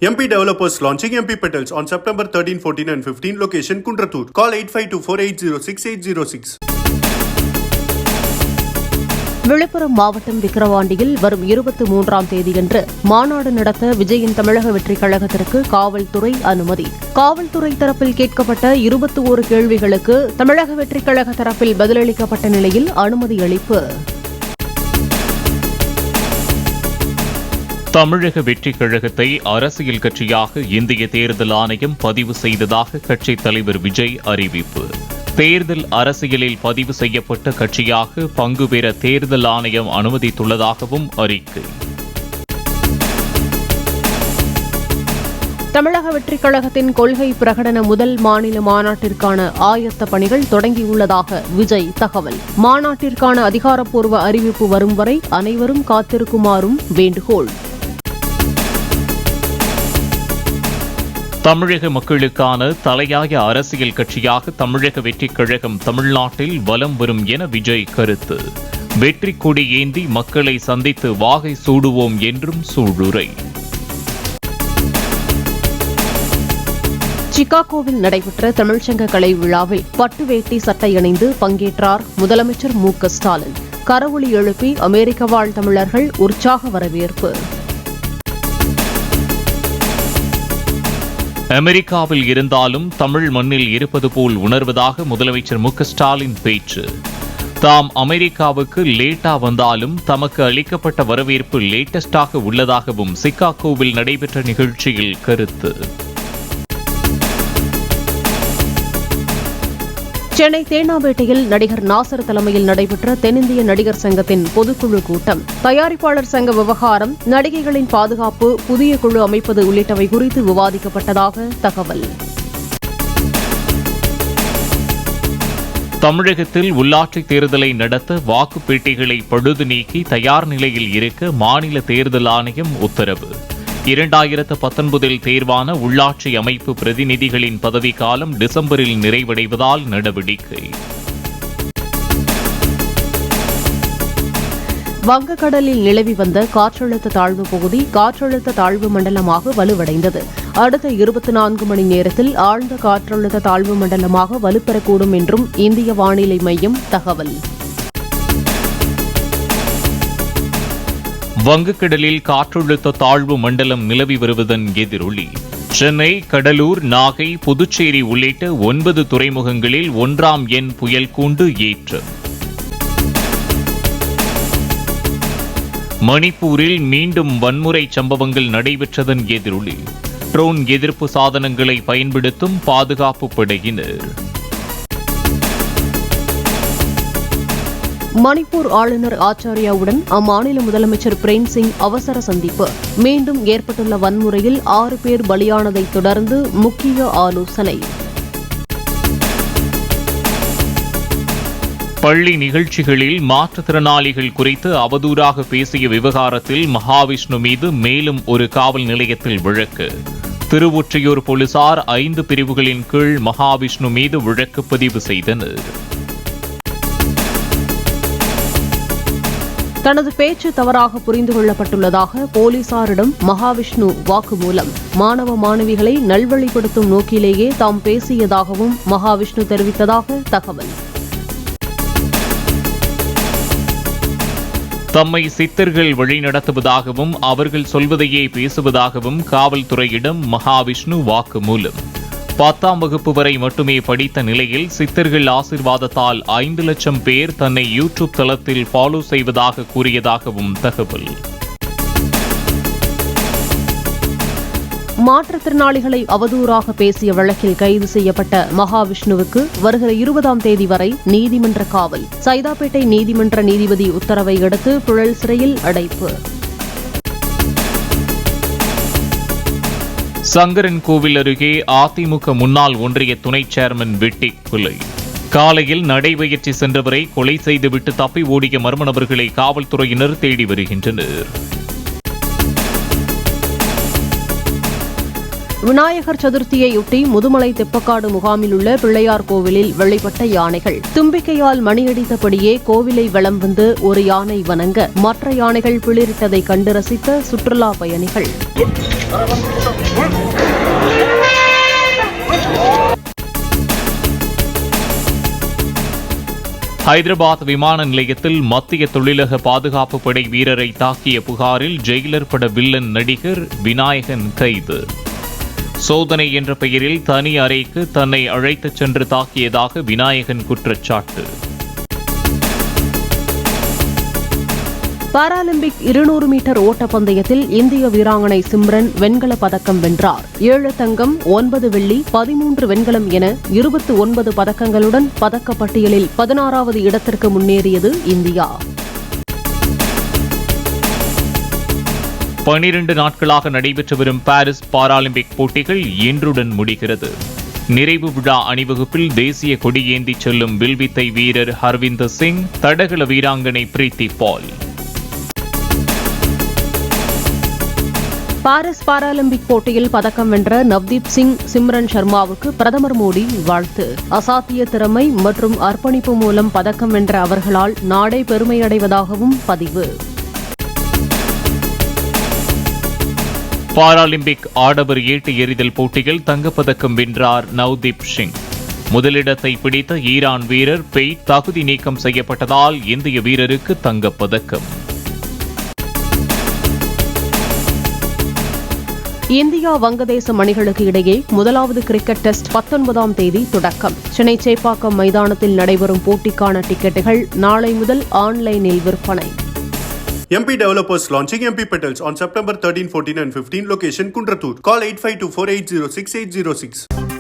MP Developers launching MP Petals on September 13, 14 and 15. Location Kundratur. Call 8524806806. Villupuram மாவட்டம் விக்கிரவாண்டியில் வரும் 23ஆம் தேதியன்று மாநாடு நடத்த விஜயின் தமிழக வெற்றிக் கழகத்திற்கு காவல்துறை அனுமதி. காவல்துறை தரப்பில் கேட்கப்பட்ட 21 கேள்விகளுக்கு தமிழக வெற்றிக் கழக தரப்பில் பதிலளிக்கப்பட்ட நிலையில் அனுமதி அளிப்பு. தமிழக வெற்றிக் கழகத்தை அரசியல் கட்சியாக இந்திய தேர்தல் ஆணையம் பதிவு செய்ததாக கட்சித் தலைவர் விஜய் அறிவிப்பு. தேர்தல் அரசியலில் பதிவு செய்யப்பட்ட கட்சியாக பங்கு பெற தேர்தல் ஆணையம் அனுமதித்துள்ளதாகவும் அறிக்கை. தமிழக வெற்றிக் கழகத்தின் கொள்கை பிரகடன முதல் மாநில மாநாட்டிற்கான ஆயத்த பணிகள் தொடங்கியுள்ளதாக விஜய் தகவல். மாநாட்டிற்கான அதிகாரப்பூர்வ அறிவிப்பு வரும் வரை அனைவரும் காத்திருக்குமாறும் வேண்டுகோள். தமிழக மக்களுக்கான தலையாய அரசியல் கட்சியாக தமிழக வெற்றிக் கழகம் தமிழ்நாட்டில் வலம் வரும் என விஜய் கருத்து. வெற்றி கொடி ஏந்தி மக்களை சந்தித்து வாகை சூடுவோம் என்றும் சூளுரை. சிகாகோவில் நடைபெற்ற தமிழ்ச்சங்க கலை விழாவில் பட்டு வேட்டி சட்டை அணிந்து பங்கேற்றார் முதலமைச்சர் மு.க.ஸ்டாலின். கரவொலி எழுப்பி அமெரிக்க வாழ் தமிழர்கள் உற்சாக வரவேற்பு. அமெரிக்காவில் இருந்தாலும் தமிழ் மண்ணில் இருப்பது போல் உணர்வதாக முதலமைச்சர் மு.க.ஸ்டாலின் பேச்சு. தாம் அமெரிக்காவுக்கு லேட்டா வந்தாலும் தமக்கு அளிக்கப்பட்ட வரவேற்பு லேட்டஸ்டாக உள்ளதாகவும் சிகாகோவில் நடைபெற்ற நிகழ்ச்சியில் கருத்து. சென்னை தேனாம்பேட்டையில் நடிகர் நாசர் தலைமையில் நடைபெற்ற தென்னிந்திய நடிகர் சங்கத்தின் பொதுக்குழு கூட்டம். தயாரிப்பாளர் சங்க விவகாரம், நடிகைகளின் பாதுகாப்பு, புதிய குழு அமைப்பது உள்ளிட்டவை குறித்து விவாதிக்கப்பட்டதாக தகவல். தமிழகத்தில் உள்ளாட்சித் தேர்தலை நடத்த வாக்குப்பேட்டிகளை பழுது நீக்கி தயார் நிலையில் இருக்க மாநில தேர்தல் ஆணையம் உத்தரவு. 2019 தேர்வான உள்ளாட்சி அமைப்பு பிரதிநிதிகளின் பதவிக்காலம் டிசம்பரில் நிறைவடைவதால் நடவடிக்கை. வங்கக்கடலில் நிலவி வந்த காற்றழுத்த தாழ்வு பகுதி காற்றழுத்த தாழ்வு மண்டலமாக வலுவடைந்தது. அடுத்த 24 மணி நேரத்தில் ஆழ்ந்த காற்றழுத்த தாழ்வு மண்டலமாக வலுப்பெறக்கூடும் என்றும் இந்திய வானிலை மையம் தகவல். வங்கக்கடலில் காற்றழுத்த தாழ்வு மண்டலம் நிலவி வருவதன் எதிரொலி சென்னை, கடலூர், நாகை, புதுச்சேரி உள்ளிட்ட 9 துறைமுகங்களில் 1ஆம் எண் புயல் கூண்டு ஏற்றம். மணிப்பூரில் மீண்டும் வன்முறை சம்பவங்கள் நடைபெற்றதன் எதிரொலி ட்ரோன் எதிர்ப்பு சாதனங்களை பயன்படுத்தும் பாதுகாப்பு படையினர். மணிப்பூர் ஆளுநர் ஆச்சாரியாவுடன் அம்மாநில முதலமைச்சர் பிரேம் சிங் அவசர சந்திப்பு. மீண்டும் ஏற்பட்டுள்ள வன்முறையில் 6 பேர் பலியானதைத் தொடர்ந்து முக்கிய ஆலோசனை. பள்ளி நிகழ்ச்சிகளில் மாற்றுத்திறனாளிகள் குறித்து அவதூறாக பேசிய விவகாரத்தில் மகாவிஷ்ணு மீது மேலும் ஒரு காவல் நிலையத்தில் வழக்கு. திருவொற்றியூர் போலீசார் 5 பிரிவுகளின் கீழ் மகாவிஷ்ணு மீது வழக்கு பதிவு செய்தனர். தனது பேச்சு தவறாக புரிந்து கொள்ளப்பட்டுள்ளதாக போலீசாரிடம் மகாவிஷ்ணு வாக்குமூலம். மாணவ மாணவிகளை நல்வழிப்படுத்தும் நோக்கிலேயே தாம் பேசியதாகவும் மகாவிஷ்ணு தெரிவித்ததாக தகவல். தம்மை சித்தர்கள் வழிநடத்துவதாகவும் அவர்கள் சொல்வதையே பேசுவதாகவும் காவல்துறையிடம் மகாவிஷ்ணு வாக்குமூலம். 10ஆம் வகுப்பு வரை மட்டுமே படித்த நிலையில் சித்தர்கள் ஆசீர்வாதத்தால் 5 லட்சம் பேர் தன்னை யூடியூப் தளத்தில் ஃபாலோ செய்வதாக கூறியதாகவும் தகவல். மாற்றுத்திறனாளிகளை அவதூறாக பேசிய வழக்கில் கைது செய்யப்பட்ட மகாவிஷ்ணுவுக்கு வருகிற 20ஆம் தேதி வரை நீதிமன்ற காவல். சைதாப்பேட்டை நீதிமன்ற நீதிபதி உத்தரவை அடுத்து புழல் சிறையில் அடைப்பு. சங்கரன் கோவில் அருகே அதிமுக முன்னாள் ஒன்றிய துணை சேர்மன் வெட்டி கொலை. காலையில் நடைபயிற்சி சென்றவரை கொலை செய்துவிட்டு தப்பி ஓடிய மர்ம நபர்களை காவல்துறையினர் தேடி வருகின்றனர். விநாயகர் சதுர்த்தியையொட்டி முதுமலை தெப்பக்காடு முகாமில் உள்ள பிள்ளையார் கோவிலில் வெளிப்பட்ட யானைகள் தும்பிக்கையால் மணியடித்தபடியே கோவிலை வலம் வந்து ஒரு யானை வணங்க மற்ற யானைகள் பிளிரிட்டதை கண்டு ரசித்த சுற்றுலா பயணிகள். ஹைதராபாத் விமான நிலையத்தில் மத்திய தொழிலக பாதுகாப்பு படை வீரரை தாக்கிய புகாரில் ஜெயிலர் பட வில்லன் நடிகர் விநாயகன் கைது. சோதனை என்ற பெயரில் தனி அறைக்கு தன்னை அழைத்துச் சென்று தாக்கியதாக விநாயகன் குற்றச்சாட்டு. பாராலிம்பிக் 200 மீட்டர் ஓட்டப்பந்தயத்தில் இந்திய வீராங்கனை சிம்ரன் வெண்கலப் பதக்கம் வென்றார். 7 தங்கம், 9 வெள்ளி, 13 வெண்கலம் என 29 பதக்கங்களுடன் பதக்கப்பட்டியலில் 16வது இடத்திற்கு முன்னேறியது இந்தியா. 12 நாட்களாக நடைபெற்று வரும் பாரிஸ் பாராலிம்பிக் போட்டிகள் இன்றுடன் முடிகிறது. நிறைவு விழா அணிவகுப்பில் தேசிய கொடியேந்தி செல்லும் வில்வித்தை வீரர் ஹர்விந்தர் சிங், தடகள வீராங்கனை பிரீத்தி பால். பாரிஸ் பாராலிம்பிக் போட்டியில் பதக்கம் வென்ற நவ்தீப் சிங், சிம்ரன் சர்மாவுக்கு பிரதமர் மோடி வாழ்த்து. அசாத்திய திறமை மற்றும் அர்ப்பணிப்பு மூலம் பதக்கம் வென்ற அவர்களால் நாடே பெருமையடைவதாகவும் பதிவு. பாராலிம்பிக் ஆடவர் ஈட்டு எறிதல் போட்டியில் தங்கப்பதக்கம் வென்றார் நவ்தீப் சிங். முதலிடத்தை பிடித்த ஈரான் வீரர் பெய் தகுதி நீக்கம் செய்யப்பட்டதால் இந்திய வீரருக்கு தங்கப்பதக்கம். இந்தியா வங்கதேசம் அணிகளுக்கு இடையே முதலாவது கிரிக்கெட் டெஸ்ட் 19ஆம் தேதி தொடக்கம். சென்னை சேப்பாக்கம் மைதானத்தில் நடைபெறும் போட்டிக்கான டிக்கெட்டுகள் நாளை முதல் ஆன்லைனில் விற்பனை. MP Developers launching MP Petals on September 13, 14 and 15. Location Kundratur. Call 8524806806.